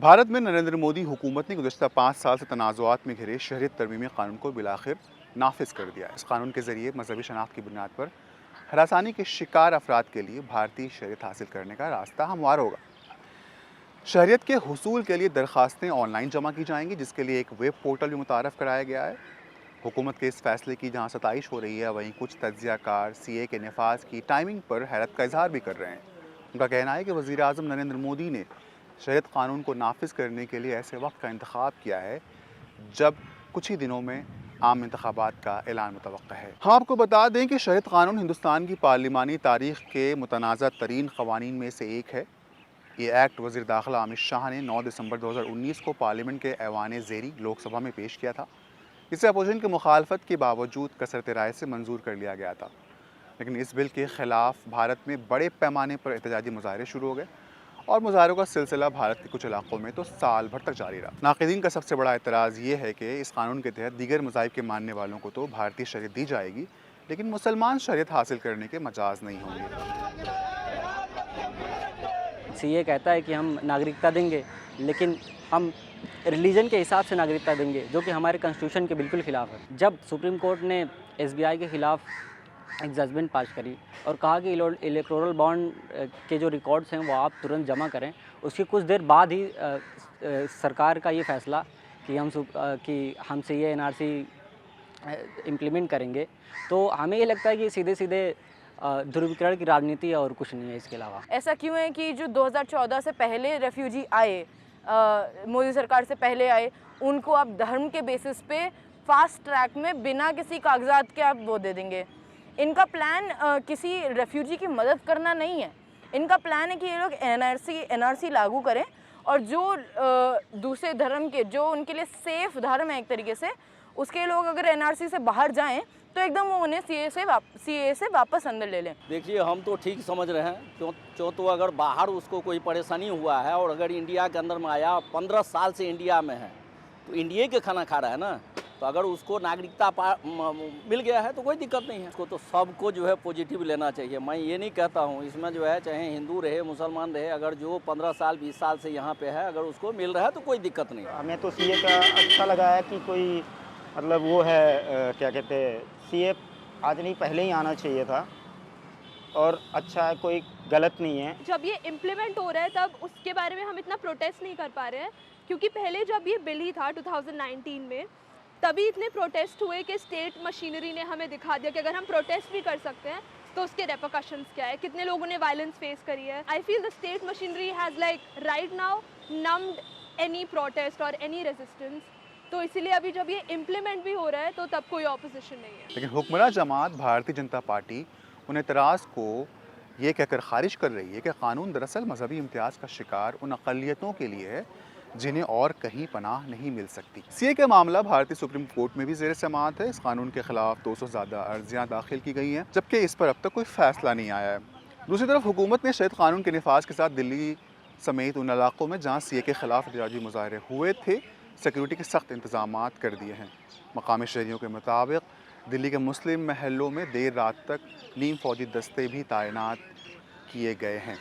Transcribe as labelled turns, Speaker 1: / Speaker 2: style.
Speaker 1: भारत में नरेंद्र मोदी हुकूमत ने गुज़श्ता 5 साल से तनाज़ुआत में घिरे शहरियत तरमीमी कानून को बिलाखिर नाफिज कर दिया। इस कानून के ज़रिए मजहबी शनाख्त की बुनियाद पर हरासानी के शिकार अफराद के लिए भारतीय शहरियत हासिल करने का रास्ता हमवार होगा। शहरियत के हुसूल के लिए दरख्वास्तें ऑनलाइन जमा की जाएंगी, जिसके लिए एक वेब पोर्टल भी मुतारफ़ कराया गया है। हुकूमत के इस फैसले की जहाँ सताइश हो रही है, वहीं कुछ तज्ज़ियाकार CA के नफाज की टाइमिंग पर हैरत का इजहार भी कर रहे हैं। उनका कहना है कि वज़ीर आज़म नरेंद्र मोदी ने शहरियत कानून को नाफिज करने के लिए ऐसे वक्त का इंतखाब किया है जब कुछ ही दिनों में आम इंतखाबात का ऐलान मुतवक्का है। हम आपको बता दें कि शहरियत कानून हिंदुस्तान की पार्लिमानी तारीख के मुतनाज़ा तरीन क़वानीन में से एक है। ये एक्ट वज़ीर दाखिला अमित शाह ने 9 दिसंबर 2019 को पार्लियामेंट के ऐवान ज़ेरी लोकसभा में पेश किया था। इसे अपोजिशन की मुखालफत के बावजूद कसरत राय से मंजूर कर लिया गया था, लेकिन इस बिल के ख़िलाफ़ भारत में बड़े पैमाने पर एहतजाजी मुजाहरे शुरू हो गए और मुजाहरों का सिलसिला भारत के कुछ इलाकों में तो साल भर तक जारी रहा। नाक़िदीन का सबसे बड़ा एतराज़ ये है कि इस कानून के तहत दीगर मज़ाहिब के मानने वालों को तो भारतीय शरीयत दी जाएगी, लेकिन मुसलमान शरीयत हासिल करने के मजाज नहीं होंगे।
Speaker 2: सीए कहता है कि हम नागरिकता देंगे, लेकिन हम रिलीजन के हिसाब से नागरिकता देंगे, जो कि हमारे कॉन्स्टिट्यूशन के बिल्कुल ख़िलाफ़ है। जब सुप्रीम कोर्ट ने SBI के ख़िलाफ़ एक जजमेंट पास करी और कहा कि इलेक्टोरल बॉन्ड के जो रिकॉर्ड्स हैं वो आप तुरंत जमा करें, उसके कुछ देर बाद ही सरकार का ये फ़ैसला कि हम CA NRC इम्प्लीमेंट करेंगे, तो हमें ये लगता है कि सीधे सीधे ध्रुवीकरण की राजनीति है और कुछ नहीं है इसके अलावा।
Speaker 3: ऐसा क्यों है कि जो 2014 से पहले रेफ्यूजी आए, मोदी सरकार से पहले आए, उनको आप धर्म के बेसिस पे फास्ट ट्रैक में बिना किसी कागजात के आप वो दे देंगे। इनका प्लान किसी रेफ्यूजी की मदद करना नहीं है। इनका प्लान है कि ये लोग NRC लागू करें और जो दूसरे धर्म के, जो उनके लिए सेफ धर्म है एक तरीके से, उसके लोग अगर NRC से बाहर जाएं तो एकदम वो उन्हें CA से वापस अंदर ले लें।
Speaker 4: देखिए, हम तो ठीक समझ रहे हैं, क्यों तो अगर बाहर उसको कोई परेशानी हुआ है और अगर इंडिया के अंदर में आया, 15 साल से इंडिया में है, तो इंडिया के खाना खा रहा है ना, तो अगर उसको नागरिकता मिल गया है तो कोई दिक्कत नहीं है। उसको तो सबको जो है पॉजिटिव लेना चाहिए। मैं ये नहीं कहता हूँ, इसमें जो है चाहे हिंदू रहे मुसलमान रहे, अगर जो 15 साल 20 साल से यहाँ पे है, अगर उसको मिल रहा है तो कोई दिक्कत नहीं।
Speaker 5: हमें तो CA का अच्छा लगा है कि कोई मतलब वो है, क्या कहते हैं, CA आज नहीं पहले ही आना चाहिए था और अच्छा है, कोई गलत नहीं है।
Speaker 6: जब ये इम्प्लीमेंट हो रहा है तब उसके बारे में हम इतना प्रोटेस्ट नहीं कर पा रहे हैं, क्योंकि पहले जब ये बिल ही था 2019 में, तभी इतने प्रोटेस्ट हुए कि स्टेट मशीनरी ने हमें दिखा दिया कि अगर हम प्रोटेस्ट भी कर सकते हैं तो उसके रेपरकशंस क्या है, कितने लोगों ने वायलेंस फेस करी है। I feel the state machinery has like right now numbed any protest और एनी रेजिस्टेंस। तो इसीलिए अभी जब ये इम्प्लीमेंट भी हो रहा है तो तब कोई ऑपोजिशन नहीं है।
Speaker 1: लेकिन हुक्मरान जमात भारतीय जनता पार्टी उन एतराज़ को ये कहकर खारिज कर रही है कि कानून दरअसल मजहबी इम्तियाज़ का शिकार उन अक़लियतों के लिए है जिन्हें और कहीं पनाह नहीं मिल सकती। CA का मामला भारतीय सुप्रीम कोर्ट में भी ज़ेर समाअत है। इस कानून के खिलाफ 200 से ज़्यादा अर्जियाँ दाखिल की गई हैं, जबकि इस पर अब तक कोई फैसला नहीं आया है। दूसरी तरफ हुकूमत ने शहरियत कानून के नफाज के साथ दिल्ली समेत उन इलाकों में जहाँ CA के खिलाफ एहतजाजी मुजाहरे हुए थे, सिक्योरिटी के सख्त इंतजाम कर दिए हैं। मकामी शहरियों के मुताबिक दिल्ली के मुस्लिम महलों में देर रात तक नीम फौजी दस्ते भी तैनात किए गए हैं।